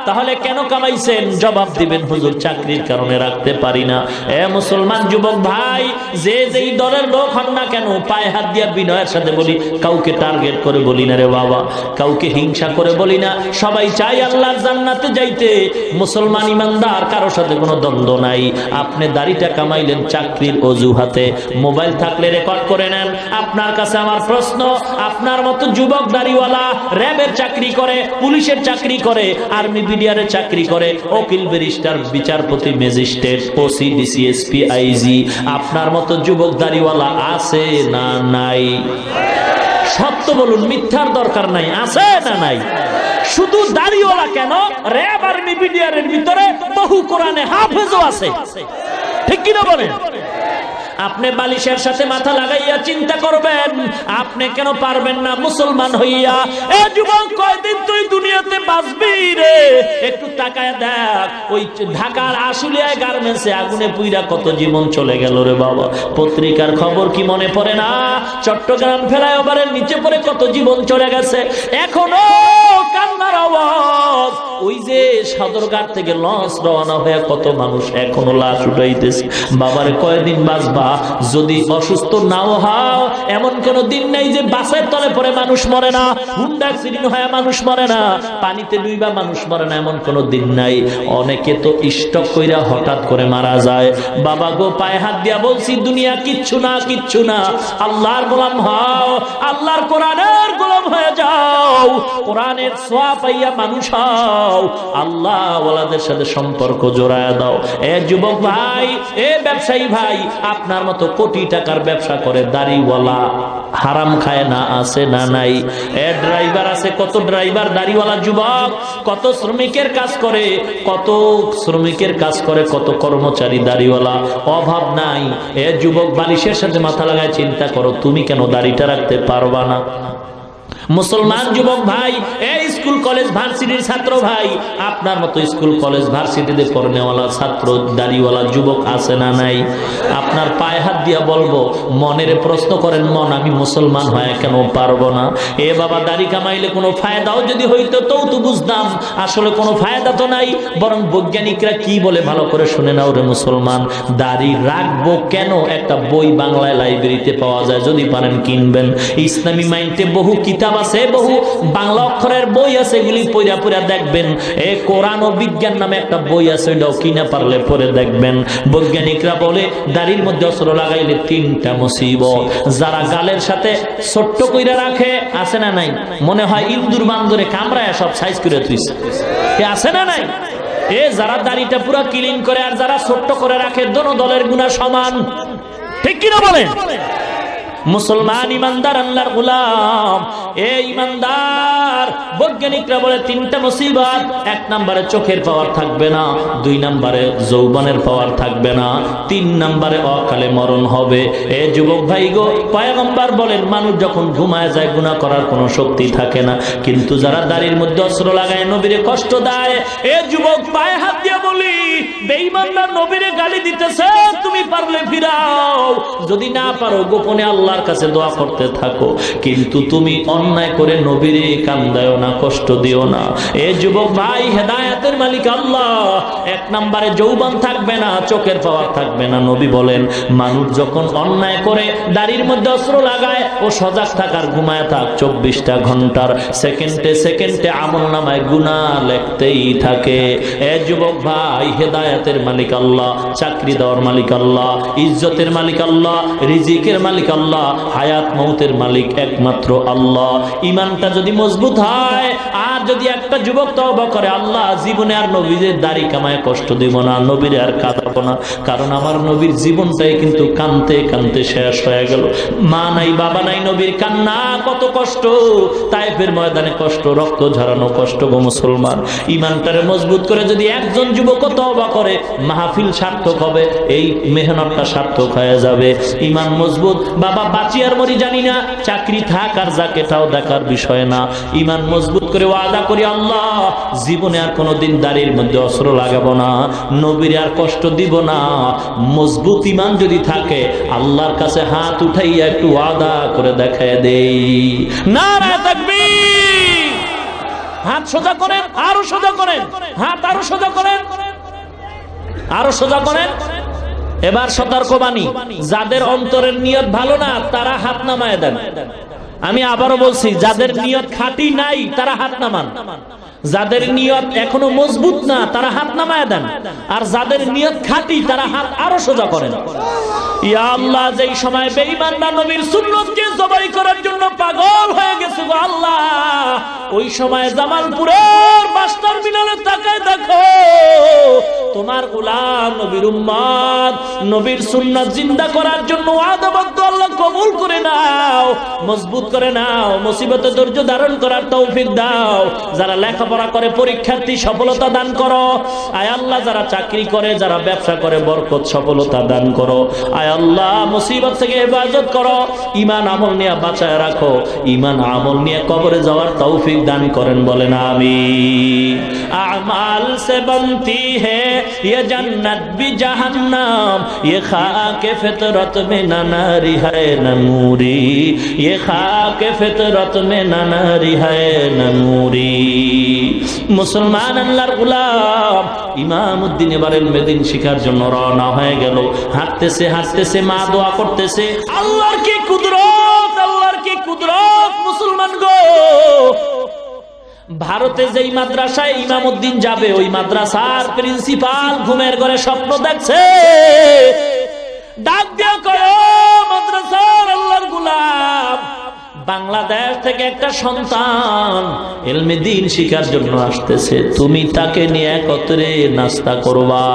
তাহলে কেন কামাইছেন? জবাব দিবেন, হুজুর চাকরির কারণে রাখতে পারি না। এ মুসলমান যুবক ভাই, যে যেই দলের লোক হন না কেন, পায়ে হাত দিয়া বিনয়ের সাথে বলি, কাউকে টার্গেট করে বলি না রে বাবা, কাউকে হিংসা করে বলি না। সবাই চাই আল্লাহর জান্নাতে যাইতে। মুসলমান ইমানদার, কারো সাথে কোনো দ্বন্দ্ব নাই। আপনি দাড়িটা কামাইলেন চাকরির অজুহাতে, মোবাইল থাকলে রেকর্ড করে নেন। আপনার কাছে আমার প্রশ্ন, আপনার মতো যুবক দাড়িওয়ালা র্যাবের চাকরি করে, পুলিশের চাকরি করে, আর্মি বিডিআরের চাকরি করে, উকিল ব্যারিস্টার বিচারপতি magistrate OC DC SP IG, আপনার মতো যুবক দাড়িওয়ালা আছে না নাই? সত্য বলুন, মিথ্যার দরকার নাই, আছে না নাই? শুধু দাড়িওয়ালা কেন, র্যাব আর্মি বিডিআরের ভিতরে বহু কোরআনে হাফেজও আছে, ঠিক কিনা বলেন? আপনি বালিশের সাথে মাথা লাগাইয়া চিন্তা করবেন, আপনি কেন পারবেন না মুসলমান হইয়া? এ যুবক, কয়দিন তুই দুনিয়াতে বাঁচবি রে? একটু তাকায় দেখ, ওই ঢাকার আশুলিয়ায় গার্মেন্টসে আগুনে পুইরা কত জীবন চলে গেল রে বাবা। পত্রিকার খবর কি মনে পড়ে না? চট্টগ্রাম ফ্লাইওভারের নিচে পড়ে কত জীবন চলে গেছে, এখনো কান্নার আওয়াজ। ওই যে সদরঘাট থেকে লঞ্চ রওনা হয়ে কত মানুষ এখনো লাশ উঠাইতেছে। বাবারে, কয়দিন বাঁচবা? যদি অসুস্থ নাও হও, এমন কোন দিন নাই যে বাসের তলে পড়ে মানুষ মরে না, হুন্ডা অ্যাক্সিডেন্ট হয়ে মানুষ মরে না, পানিতে ডুইবা মানুষ মরে না, এমন কোন দিন নাই। অনেকে তো স্ট্রোক কইরা হঠাৎ করে মারা যায়। বাবা গো, পায়ে হাত দিয়া বলছি, দুনিয়া কিচ্ছু না, কিচ্ছু না। আল্লাহর গোলাম হও, আল্লাহর কোরআনের গোলাম হয়ে যাও, কোরআনের ছোঁয়া পাইয়া মানুষ হও, আল্লাহ ওয়ালাদের সাথে সম্পর্ক জোড়ায় দাও। এ যুবক ভাই, এ ব্যবসায়ী ভাই, আপনার মতো কোটি টাকার ব্যবসা করে দাড়িওয়ালা হারাম খায় না, আছে না নাই? এ ড্রাইভার আছে, কত ড্রাইভার দাড়িওয়ালা যুবক, কত শ্রমিকের কাজ করে, কত শ্রমিকের কাজ করে, কত কর্মচারী দাড়িওয়ালা, অভাব নাই। এ যুবক, বালিশের সাথে মাথা লাগায় চিন্তা করো, তুমি কেন দাড়িটা রাখতে পারবা না? মুসলমান যুবক ভাই, এই স্কুল কলেজ ভার্সিটির ছাত্র ভাই, আপনার মতো স্কুল কলেজ ভার্সিটিতে পড়নেওয়ালা ছাত্র দাড়িওয়ালা যুবক আছে না নাই? আপনার পায়ে হাত দিয়া বলবো, মনের প্রশ্ন করেন, মন আমি মুসলমান হয়ে কেন পারবো না? এ বাবা, দাড়ি কামাইলে কোনো ফায়দাও যদি হইতো তাও তো বুঝতাম, আসলে কোনো ফায়দা তো নাই। বরং বৈজ্ঞানিকরা কি বলে ভালো করে শুনে নাও রে মুসলমান। দাড়ি রাখবো কেন, একটা বই বাংলায় লাইব্রেরিতে পাওয়া যায়, যদি পারেন কিনবেন। ইসলামী মাইন্ডে বহু কিতাব আছে, বহু বাংলা অক্ষরের বই আছে, এগুলি পড়া পড়া দেখবেন। এ কোরআন ও বিজ্ঞান নামে একটা বই আছে, ওইটাও কিনা পারলে পড়ে দেখবেন। বৈজ্ঞানিকরা বলে, দাড়ির মধ্যে অস্ত্র লাগাইলে 3টা মুসিবত। যারা গালের সাথে ছোট্ট কইরা রাখে, আছে না নাই? মনে হয় ইন্দুর বান্দরে কামড়ায় সব সাইজ করে তুইছে, আছে না নাই? এ যারা দাড়িটা পুরো ক্লিন করে আর যারা ছোট্ট করে রাখে, দোনো দলের গুনাহ সমান, ঠিক কিনা বলেন? মুসলমান ইমানদার, আল্লাহর গোলাম, এই ইমানদার, বৈজ্ঞানিকরা বলে 3টা মুসিবত। 1 নম্বরে চোখের পাওয়ার থাকবে না, 2 নম্বরে যৌবনের পাওয়ার থাকবে না, 3 নম্বরে অকালে মরণ হবে। এ যুবক ভাই গো, পয়গম্বর বলেন, মানুষ যখন ঘুমায় যায় গুনাহ করার কোনো শক্তি থাকে না, কিন্তু যারা দাড়ির মধ্যে অস্ত্র লাগায় নবীরে কষ্ট দেয়, এ যুবক পায়ে হাত দিয়ে বলি, বেঈমানরা নবীরে গালি দিতেছে, তুমি পারলে ফিরাও, যদি না পারো গোপনে আল্লাহর কাছে দোয়া করতে থাকো, কিন্তু তুমি অন্যায় করে নবীরে কান্দায়ও না, কষ্ট দিও না। এ যুবক ভাই, হেদায়েতের মালিক আল্লাহ। 1 নম্বরে যৌবন থাকবে না, চোখের পাওয়ার থাকবে না। নবী বলেন, মানুষ যখন অন্যায় করে দাড়ির মধ্যে অস্ত্র লাগায়, ও সজাগ থাকার, ঘুমায় থাক 24টা ঘন্টার, সেকেন্ডে সেকেন্ডে আমলনামায় গুনাহ লিখতেই থাকে। এ যুবক ভাই, হেদায়েতের মালিক আল্লাহ, চাকরি দেওয়ার মালিক আল্লাহ, ইজ্জতের মালিক আল্লাহ, রিজিকের মালিক আল্লাহ, হায়াত মৌতের মালিক একমাত্র আল্লাহ। ইমানটা যদি মজবুত হয়, আর যদি একটা যুবক তওবা করে, আল্লাহ জীবনে আর নবীর দাড়ি কামায় কষ্ট দিব না, নবীর আর কাঁদাবো না, কারণ আমার নবীর জীবনটাই কিন্তু কানতে কানতে শেষ হয়ে গেল। মা নাই, বাবা নাই, নবীর কান্না কত কষ্ট, তায়েফের ময়দানে কষ্ট, রক্ত ঝরানো কষ্ট গো মুসলমান। ইমানটারে মজবুত করে যদি একজন যুবক তওবা করে, মাহফিল সার্থক হবে, এই মেহনতটা সার্থক হয়ে যাবে। ইমান মজবুত, বাবা বাঁচি আর মরি জানি না, চাকরি থাক আর যাক, এটাও দেখার বিষয় না। ইমান মজবুত করে ওয়াদা করি, আল্লাহ জীবনে আর কোনোদিন দাড়ির মধ্যে অস্ত্র লাগাবো না, নবীর আর কষ্ট দিব না। মজবুত ইমান যদি থাকে, আল্লাহর কাছে হাত উঠাইয়া একটু ওয়াদা করে দেখায় দেই, নারে তাকবীর। হাত সোজা করেন, আরো সোজা করেন, হাত আরো সোজা করেন, আরো সোজা করেন। এবার সতর্কবাণী, যাদের অন্তরের নিয়ত ভালো না তারা হাত নামায় দেন। আমি আবারও বলছি, যাদের নিয়ত খাঁটি নাই তারা হাত নামান। যাদের নিয়ত এখনো মজবুত না তারা হাত নামায় দেন, আর যাদের নিয়ত খাঁটি তারা হাত আরো সোজা করেন। ইয়া আল্লাহ, যেই সময় বেঈমানরা নবীর সুন্নতকে জবাই করার জন্য পাগল হয়ে গেছে গো আল্লাহ, ওই সময় জামালপুরের বাস টার্মিনালে তাকায় দেখো, তোমার গোলাম নবীর উম্মত নবীর সুন্নাত জিন্দা করার জন্য ওয়াদাবদ্ধ, আল্লাহ কবুল করে নাও, মজবুত করে নাও, মুসিবতে ধৈর্য ধারণ করার তৌফিক দাও। যারা লেখাপড়া করে পরীক্ষার্থী সফলতা দান করো আয় আল্লাহ, যারা চাকরি করে, যারা ব্যবসা করে বরকত সফলতা দান করো আয় আল্লাহ, মুসিবত থেকে হেফাজত করো, ঈমান আমল নিয়ে বাঁচায় রাখো, ঈমান আমল নিয়ে কবরে যাওয়ার তৌফিক দান করেন, বলেন আমিন। আমাল সে বনতি है ये जन्नत भी जहन्नम, ये खाके फितरत में न नारी है न नूरी, ये खाके फितरत में न नारी है न नूरी। মুসলমান আল্লাহর গোলাম ইমামউদ্দিন এবার মেদিন শিখার জন্য রওনা হয়ে গেল। হাঁটতেছে হাঁটতেছে মা দোয়া করতেছে, আল্লাহর কি কুদরত, আল্লাহর কি কুদরত। মুসলমান গো, ভারতে যেই মাদ্রাসায় ইমামউদ্দিন যাবে ওই মাদ্রাসার প্রিন্সিপাল ঘুমের ঘরে স্বপ্ন দেখছে, ডাক দিয়া করো মাদ্রাসার আল্লাহর গোলাম, বাংলাদেশ থেকে একটা সন্তান ইলমে দ্বীন শিখার জন্য আসতেছে, তুমি তাকে নিয়ে একত্রে নাস্তা করবা।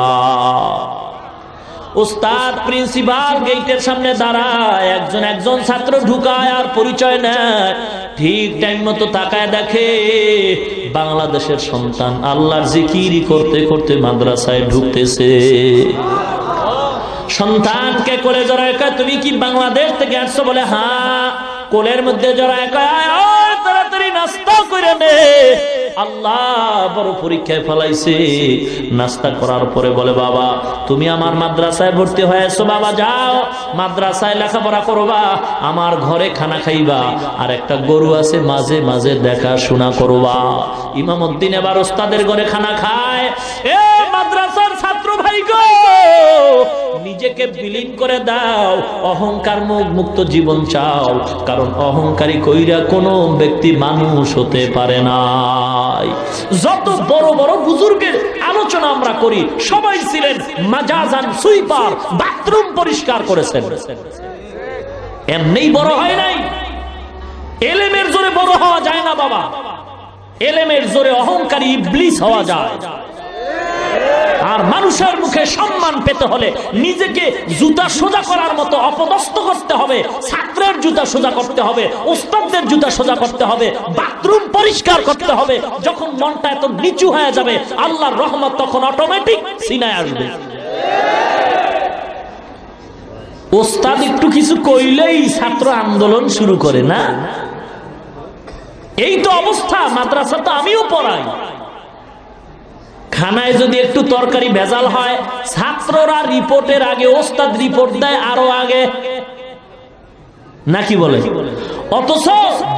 উস্তাদ প্রিন্সিপাল গেটের সামনে দাঁড়ায়, একজন ছাত্র ঢুকায় আর পরিচয় নেয়, ঠিক টাইম মতো তাকায় দেখে বাংলাদেশের সন্তান আল্লাহর জিকির করতে করতে মাদ্রাসায় ঢুকতেছে। সন্তানকে কোলে জড়ায় কয়, তুমি কি বাংলাদেশ থেকে আসছো? বলে হ্যাঁ। কোলের মধ্যে জড়ায় কয়, আয় তাড়াতাড়ি নাস্তা করে নে, আল্লাহ বড় পরীক্ষায় ফেলাইছে। নাস্তা করার পরে বলে, বাবা তুমি আমার মাদ্রাসায় ভর্তি হয়েছো, বাবা যাও মাদ্রাসায় লেখাপড়া করবা, আমার ঘরে খানা খাইবা, আর একটা গরু আছে মাঝে মাঝে দেখাশোনা করবা। ইমামউদ্দিন এবার ওস্তাদের ঘরে খানা খায়। এ মাদ্রাসার ছাত্র ভাই গো, নিজেকে বিলীন করে দাও, অহংকার মুক্ত জীবন চাও, কারণ অহংকারী কইরা কোনো ব্যক্তি মানুষ হতে পারে না। যত বড় বড় বুজুর্গের আলোচনা আমরা করি, সবাই ছিলেন মাজাজান সুইপার, বাথরুম পরিষ্কার করেছেন, এমনি বড় হয় নাই। এলেমের জোরে বড় হওয়া যায় না বাবা, এলেমের জোরে অহংকারী ইবলিস হওয়া যায়। আর মানুষের মুখে সম্মান পেতে হলে নিজেকে জুতা সোজা করার মতো অপদস্থ করতে হবে, ছাত্রের জুতা সোজা করতে হবে, ওস্তাদদের জুতা সোজা করতে হবে, বাথরুম পরিষ্কার করতে হবে। যখন মনটা এত নিচু হয়ে যাবে, আল্লাহর রহমত তখন অটোমেটিক সিনায় আসবে। ওস্তাদ একটু কিছু কইলেই ছাত্র আন্দোলন শুরু করে না, এই তো অবস্থা। মাদ্রাসা তো আমিও পড়াই, খানায় যদি একটু তরকারি ভেজাল হয়, ছাত্ররা রিপোর্টের আগে ওস্তাদ রিপোর্ট দেয় আরো আগে, নাকি বলে? অথচ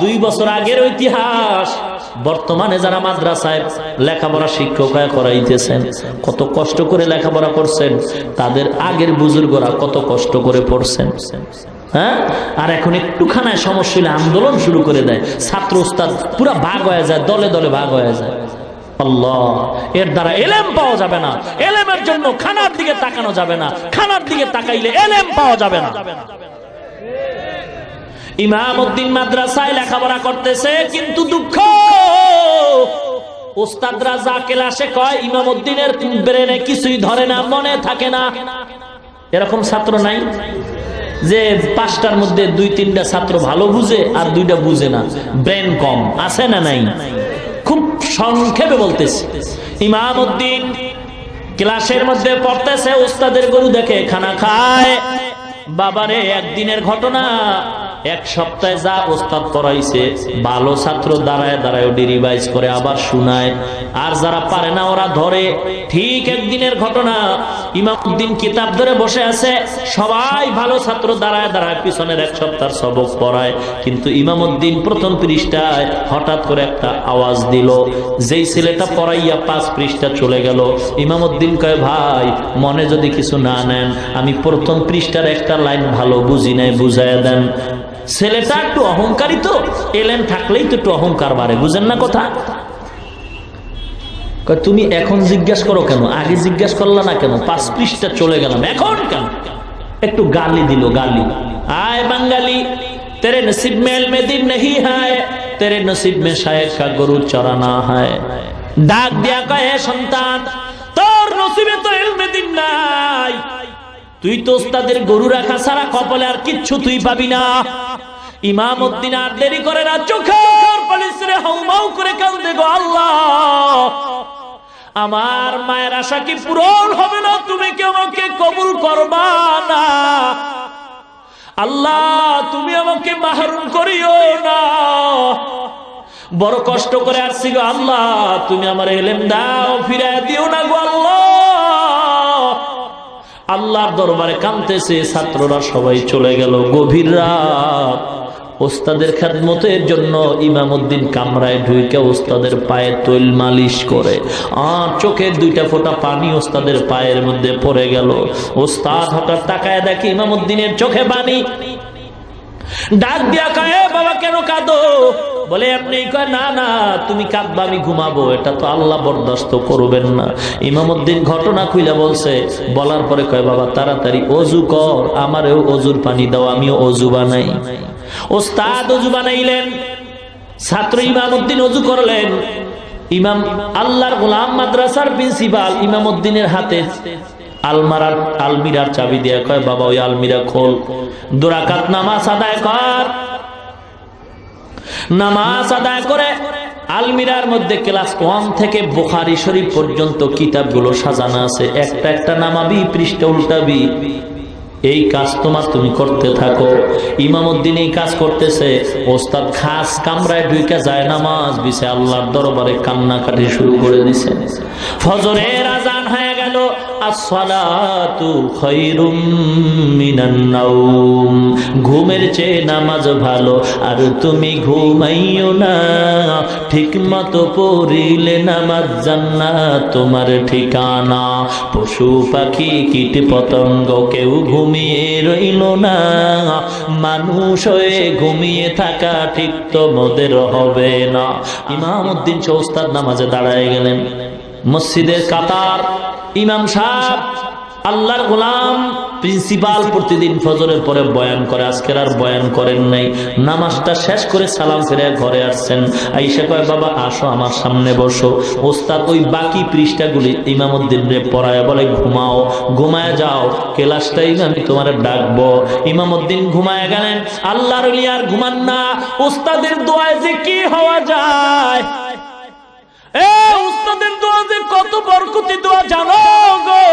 2 বছর আগের ইতিহাস বর্তমানে যারা মাদ্রাসায় লেখাপড়া শিক্ষক হয়ে করাইতেছেন, কত কষ্ট করে লেখাপড়া করছেন, তাদের আগের বুজুর্গরা কত কষ্ট করে পড়ছেন। হ্যাঁ, আর এখন একটু খানায় সমস্যা হলে আন্দোলন শুরু করে দেয়, ছাত্র ওস্তাদ পুরা ভাগ হয়ে যায়, দলে দলে ভাগ হয়ে যায়। আল্লাহ, এর দ্বারা এলেম পাওয়া যাবে না। এলেমের জন্য খানার দিকে তাকানো যাবে না, খানার দিকে তাকাইলে এলেম পাওয়া যাবে না। ইমামউদ্দিন মাদ্রাসায় লেখাপড়া করতেছে, কিন্তু দুঃখ, ওস্তাদরা যা ক্লাসে কয় ইমামউদ্দিনের ব্রেনে কিছুই ধরে না, মনে থাকে না। এরকম ছাত্র নাই যে 5টার মধ্যে 2-3টা ছাত্র ভালো বুঝে আর 2টা বুঝে না? ব্রেন কম আছে না নাই? খুব সংক্ষেপে বলতেছি, ইমামউদ্দিন ক্লাসের মধ্যে পড়তেছে, ওস্তাদের গরু দেখে খানা খায়। বাবারে, একদিনের ঘটনা, এক সপ্তাহে যা ওস্তাদ পড়াইছে ভালো ছাত্র দাঁড়ায় দাঁড়ায় রিভাইজ করে আবার শুনায়, আর যারা পারে না ওরা ধরে। ঠিক একদিনের ঘটনা, ইমামউদ্দিন কিতাব ধরে বসে আছে, সবাই ভালো ছাত্র দাঁড়ায় দাঁড়ায় পিছনের এক সপ্তাহ সবক পড়ায়, কিন্তু ইমামউদ্দিন প্রথম পৃষ্ঠায় হঠাৎ করে একটা আওয়াজ দিল। যেই ছেলেটা পড়াইয়া 5 পৃষ্ঠা চলে গেল, ইমামউদ্দিন কয়, ভাই মনে যদি কিছু না নেন, আমি প্রথম পৃষ্ঠার একটা লাইন ভালো বুঝি নাই, বুঝাইয়া দেন। ছেলেটা একটু অহংকারী, তো এলেন থাকলেই তো একটু অহংকার বাড়ে, বুঝেন না কথা? তুমি এখন জিজ্ঞাসা করো কেন, আগে জিজ্ঞাসা করলা না কেন? 5 পৃষ্ঠা চলে গেলাম, এখন কেন? একটু গালি দিল, গালি। আয় বাঙালি, तेरे नसीब में इल्म दीन नहीं है, तेरे नसीब में शायद का गरु चराना है। ডাক দিয়া কয়, সন্তান তোর নসিবে তো ইলমে দিন নাই, তুই তো ওস্তাদের গরু রাখা ছাড়া কপালে আর কিচ্ছু তুই পাবি না। ইমামউদ্দিন আর দেরি করে না, চোখের পানি ছেড়ে হাউমাউ করে কাঁদে, গো আল্লাহ, আমার মায়ের আশা কি পূরণ হবে না? তুমি কি আমাকে কবুল করবা না? আল্লাহ তুমি আমাকে মাহরুম করিও না, বড় কষ্ট করে আসছি গো আল্লাহ, তুমি আমার ইলম দাও, ফিরায় দিও না গো আল্লাহ। আল্লাহর দরবারে কাঁদতেছে, ছাত্ররা সবাই চলে গেল। গভীর রাত, ওস্তাদের খেদমতের জন্য ইমামউদ্দিন কামরায় ঢুকে ওস্তাদের পায়ে তৈল মালিশ করে, আর চোখের 2টা ফোঁটা পানি ওস্তাদের পায়ের মধ্যে পড়ে গেল। ওস্তাদ হঠাৎ তাকায় দেখে ইমামউদ্দিনের চোখে পানি। ডাক দিয়া কয়, বাবা কেন কাঁদো? বলে আপনি কয়, না না তুমি কাঁদবা, আমি ঘুমাবো, এটা তো আল্লাহ বরদাস্ত করবেন না। ইমামউদ্দিন ঘটনা খুইলা বলছে, বলার পরে কয়, বাবা তাড়াতাড়ি অজু কর, আমারও অজুর পানি দাও, আমিও অজু বানাই। ওস্তাদ অজু বানাইলেন, ছাত্র ইমামউদ্দিন অজু করলেন। ইমাম আল্লাহর গোলাম মাদ্রাসার প্রিন্সিপাল ইমামউদ্দিনের হাতে আলমিরার চাবি দিয়ে কয়, বাবা ওই আলমিরা খোল, 2 রাকাত নামাজ আদায় কর। নামাজ আদায় করে আলমিরার মধ্যে ক্লাস 1 থেকে বুখারী শরীফ পর্যন্ত কিতাবগুলো সাজানো আছে, একটা একটা নামাবি, পৃষ্ঠা উল্টাবি, এই কাজ তুমি করতে থাকো। ইমামউদ্দিন এই কাজ করতেছে, ওস্তাদ খাস কামরায় ঢুকে যায়, নামাজ বিছে আল্লাহর দরবারে কান্নাকাটি শুরু করে দিছে। ফজরের আজান হয়ে গেল, আসসালাতু খায়রুম মিনান নাওম, ঘুমের চেয়ে নামাজ ভালো, আর তুমি ঘুমাইও না, ঠিকমতো পড়িলে নামাজ জান্নাত তোমার ঠিকানা। পশু পাখি কীট পতঙ্গ কেউ ঘুমিয়ে রইল না, মানুষ হয়ে ঘুমিয়ে থাকা ঠিক তোমাদের হবে না। ইমামউদ্দিন ওস্তাদ নামাজে দাঁড়ায় গেলেন। মসজিদের কাতার, ইমাম সাহেব আল্লাহর গোলাম প্রিন্সিপাল প্রতিদিন ফজরের পরে বয়ান করে, আজকের আর বয়ান করেন নাই। নামাজটা শেষ করে সালাম ফিরে ঘরে আসছেন। আইসা কয়, বাবা আসো আমার সামনে বসো। ওস্তাদ ওই বাকি পৃষ্ঠাগুলি ইমামউদ্দিন রে পড়ায় বলে, ঘুমাও, ঘুমায় যাও, ক্লাসটাই আমি তোমার ডাকবো। ইমামউদ্দিন ঘুমায় গেলেন। আল্লাহর ওলি আর ঘুমান না। ওস্তাদের দোয়ায় যে কি হওয়া যায়, উস্তাদের দোয়া যে কত বরকতি দোয়া জানো গো,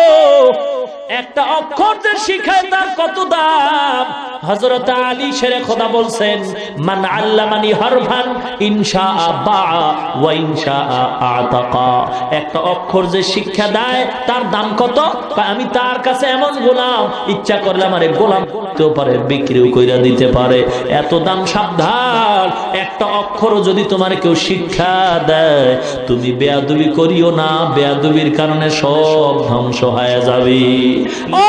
একটা অক্ষর যে শিখায় তার কত দাম। হযরত আলী শেরে খোদা বলছেন, মান আল্লামানি হারফান ইনশাআ বাআ ওয়া ইনশাআ আতাকা, একটা অক্ষর যে শিক্ষা দেয় তার দাম কত? আমি তার কাছে এমন গোলাম, ইচ্ছা করলে আমারে গোলাম করতেও পারে, বিক্রিও কইরা দিতে পারে, এত দাম। সাবধান, একটা অক্ষরও যদি তোমার কেউ শিক্ষা দেয়, তুমি বেয়াদবি করিও না, বেয়াদবির কারণে সব ধ্বংস হয়ে যাবে। ও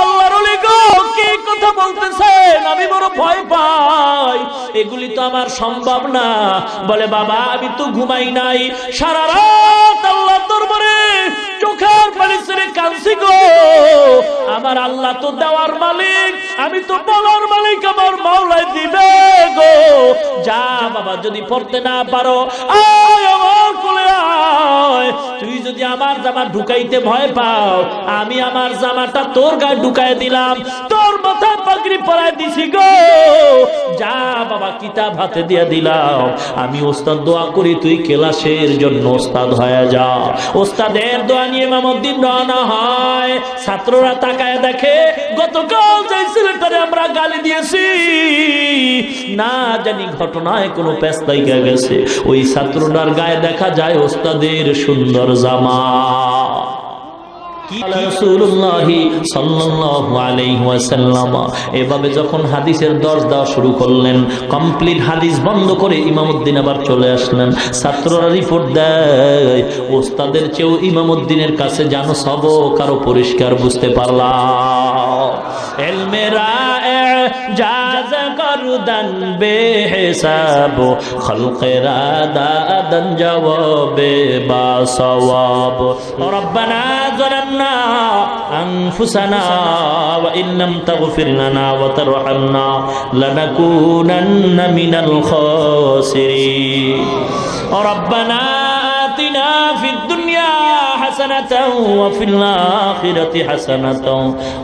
আল্লাহর ওলি গো, কি কথা বলতেছেন? আমি বড় ভয় পাই, এগুলি তো আমার সম্ভব না। বলে, বাবা আমি তো ঘুমাই নাই, সারা রাত আল্লাহর দরবারে চোখের পানি ছেড়ে কাঁদছি গো। আমার আল্লাহ তো দেওয়ার মালিক, আমি তো বলার মালিক, আমার মাওলাই দিবে গো। যা বাবা, যদি পড়তে না পারো আয় আমার কোলে আয়। তুই যদি আমার জামা ঢুকাইতে ভয় পাও, আমি আমার জামাটা তোর গায়ে ঢুকাই দিলাম, তোর মাথায় পাগড়ি পরায় দিছি গো, যা বাবা কিতাব হাতে দিয়ে দিলাম, আমি ওস্তাদ দোয়া করি তুই ক্লাসের জন্য ওস্তাদ হয়ে যা। ওস্তাদের দোয়া নিয়ে ইমামউদ্দিন রওনা হয়। ছাত্ররা তাকায় দেখে গতকাল যে ছেলেটারে আমরা গালি দিয়েছি, না জানি ঘটনায় কোনো পেস্তাই গেছে, ওই ছাত্রটার গায়ে দেখা যায় ওস্তাদের সুন্দর জামা। এভাবে যখন হাদিসের দর্শ দেওয়া শুরু করলেন, কমপ্লিট হাদিস বন্ধ করে ইমামউদ্দিন আবার চলে আসলেন। ছাত্ররা রিপোর্ট দেয় ওস্তাদের চেয়েও ইমামউদ্দিনের কাছে জানো সবক আরো পরিষ্কার বুঝতে পারলাম। এলমেরা জাজ করদান বেহিসাব, খলকেরা দাদান জওয়াবে বা সওয়াব। রব্বানা যালামনা আনফুসানা ওয়া ইল্লাম তাগফির লানা ওয়া তারহামনা লানাকুনান্না মিনাল খাসিরিন। রব্বানা আতিনা ফিদ দুনিয়া হাসানাতাও ওয়া ফিল আখিরাতি হাসানাতাও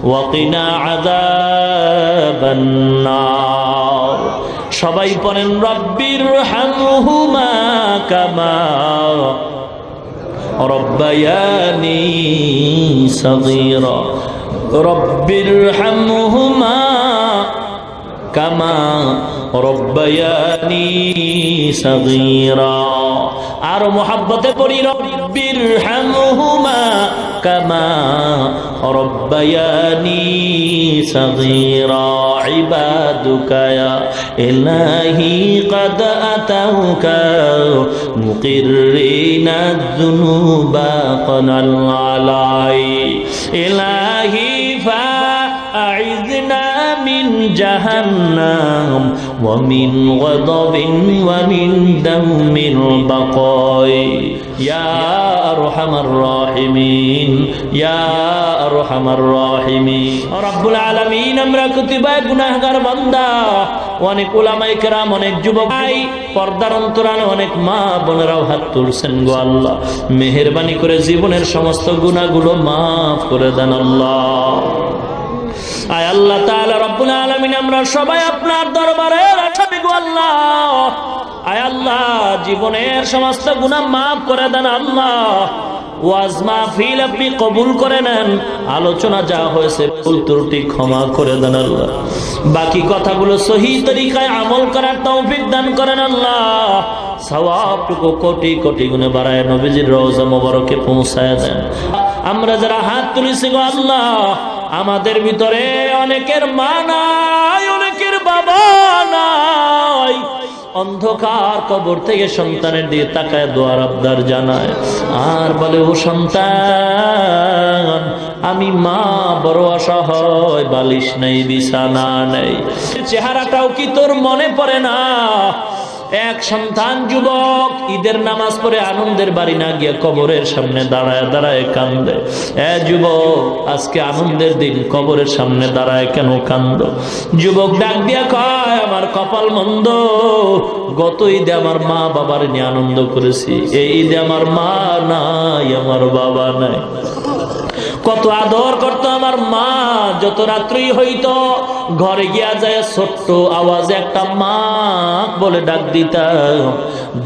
ওয়া কিনা আযাবান নার। সবাই পড়েন রব্বির হামহুমা কামা রব্বায়ানি সগীরা। রব্বির হামহুমা কামা রব্বায়ানি সগীরা। আর মোহাব্বতে পড়ি রব্বির হামহুমা কামা রব্বায়ানি সগীরা। ইবাদুকা ইয়া ইলাহি قد أتوك مقرين الذنوب قنا العلاي إلهي فأعذنا من جهنم ومن غضب ومن دم البقاء يا أرحم الراحمين يا أرحم الراحمين رب العالمين আমরা কুতিবায় গুনাহগার বান্দা, অনেক উলামায়ে কেরাম, অনেক যুবক ভাই, পর্দার অন্তরালে অনেক মা বোনেরাও হাত তুলছেন গো আল্লাহ, মেহেরবানি করে জীবনের সমস্ত গুনাহগুলো মাফ করে দেন আল্লাহ। আয় আল্লাহ তাআলা রব্বুল আলামিন, আমরা সবাই আপনার দরবারে আসামি গো আল্লাহ। আয় আল্লাহ, জীবনের সমস্ত গুনাহ মাফ করে দেন আল্লাহ। ওয়াজ মাহফিল আপনি কবুল করে নেন, আলোচনা যা হয়েছে ভুল ত্রুটি ক্ষমা করে দেন আল্লাহ। বাকি কথাগুলো সহিহ তরিকায় আমল করার তৌফিক দান করেন আল্লাহ। সওয়াবটুকু কোটি কোটি গুণে বাড়ায় নবীজির রওজা মোবারকে পৌঁছায় দেন। আমরা যারা হাত তুলেছি গো আল্লাহ, আমাদের ভিতরে অনেকের মা নাই, অনেকের বাবা নাই, অন্ধকার কবর থেকে সন্তানের দিয়ে তাকায় দোয়ার আবদার জানায়, আর বলে ও সন্তান আমি মা বড় অসহায়, বালিশ নেই বিছানা নেই। চেহারাটাও কি তোর মনে পড়ে না? এক সন্তান যুবক ঈদের নামাজ পড়ে আনন্দের বাড়ি না গিয়ে কবরের সামনে দাঁড়ায় দাঁড়ায় কান্দে। যুবক আজকে আনন্দের দিন, কবরের সামনে দাঁড়ায় কেন কান্দ? যুবক ডাক দিয়া কয় আমার কপাল মন্দ, গত ঈদে আমার মা বাবার নিয়ে আনন্দ করেছি, এই ঈদে আমার মা নাই, আমার বাবা নাই। কত আদর করতো আমার মা, যত রাত্রি হইতো ঘরে গিয়া যায় ছোট্ট আওয়াজে একটা মা বলে ডাক দিতাম,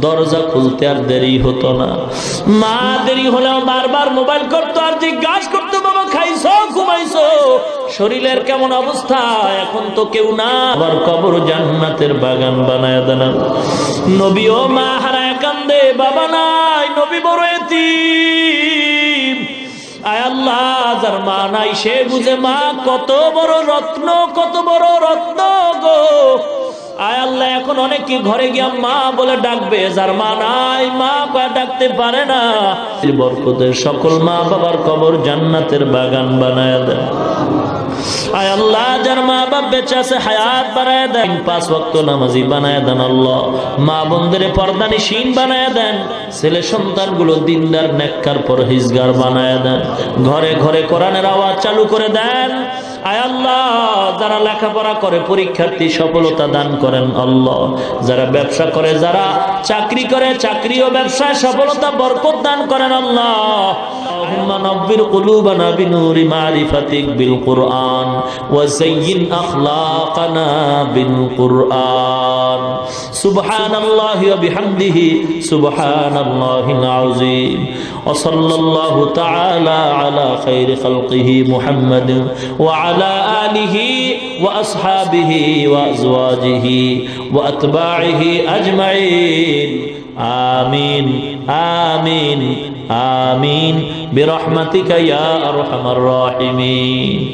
দরজা খুলতে আর দেরি হতো না। মা দেরি হলেও বারবার মোবাইল করতো আর জিজ্ঞাসা করতো বাবা খাইছো ঘুমাইছো, শরীরের কেমন অবস্থা? এখন তো কেউ না, আবার কবর জান্নাতের বাগান বানায় দেন। নবী ও মা হারায় কান্দে, বাবা নাই, নবী বড় এতিম। আয় আল্লাহ, যার মা নাই সে বুঝে মা কত বড় রত্ন, কত বড় রত্ন গো। আয় আল্লাহ, এখন অনেকে ঘরে গিয়া মা বলে ডাকবে, যার মা নাই মা কয়া ডাকতে পারে না। বরকতের সকল মা বাবার কবর জান্নাতের বাগান বানায় দেন। আয় আল্লাহ, যার মা বাপ বেঁচে আছে হায়াত বানায় দেন, 5 ওয়াক্ত নামাজি বানায় দেন আল্লাহ। মা বোনদের পর্দানিশীন বানায় দেন, ছেলে সন্তানগুলো দিনদার নেককার পরহেজগার বানায় দেন, ঘরে ঘরে কোরআনের আওয়াজ চালু করে দেন। আয় আল্লাহ, যারা লেখাপড়া করে পরীক্ষার্থী সফলতা দান করেন আল্লাহ। যারা ব্যবসা করে, যারা চাকরি করে, চাকরি ও ব্যবসায় সফলতা বরকত দান করেন আল্লাহ। আল্লাহুম্মা নব্বির কুলুবানা বিনুরি মারিফাতিক বিল কুরআন بالقرآن وزين أخلاقنا بالقرآن سبحان الله وبحمده سبحان الله العظيم وصلى الله تعالى على خير خلقه محمد وعلى آله وأصحابه وأزواجه وأتباعه أجمعين آمين آمين آمين برحمتك يا أرحم الراحمين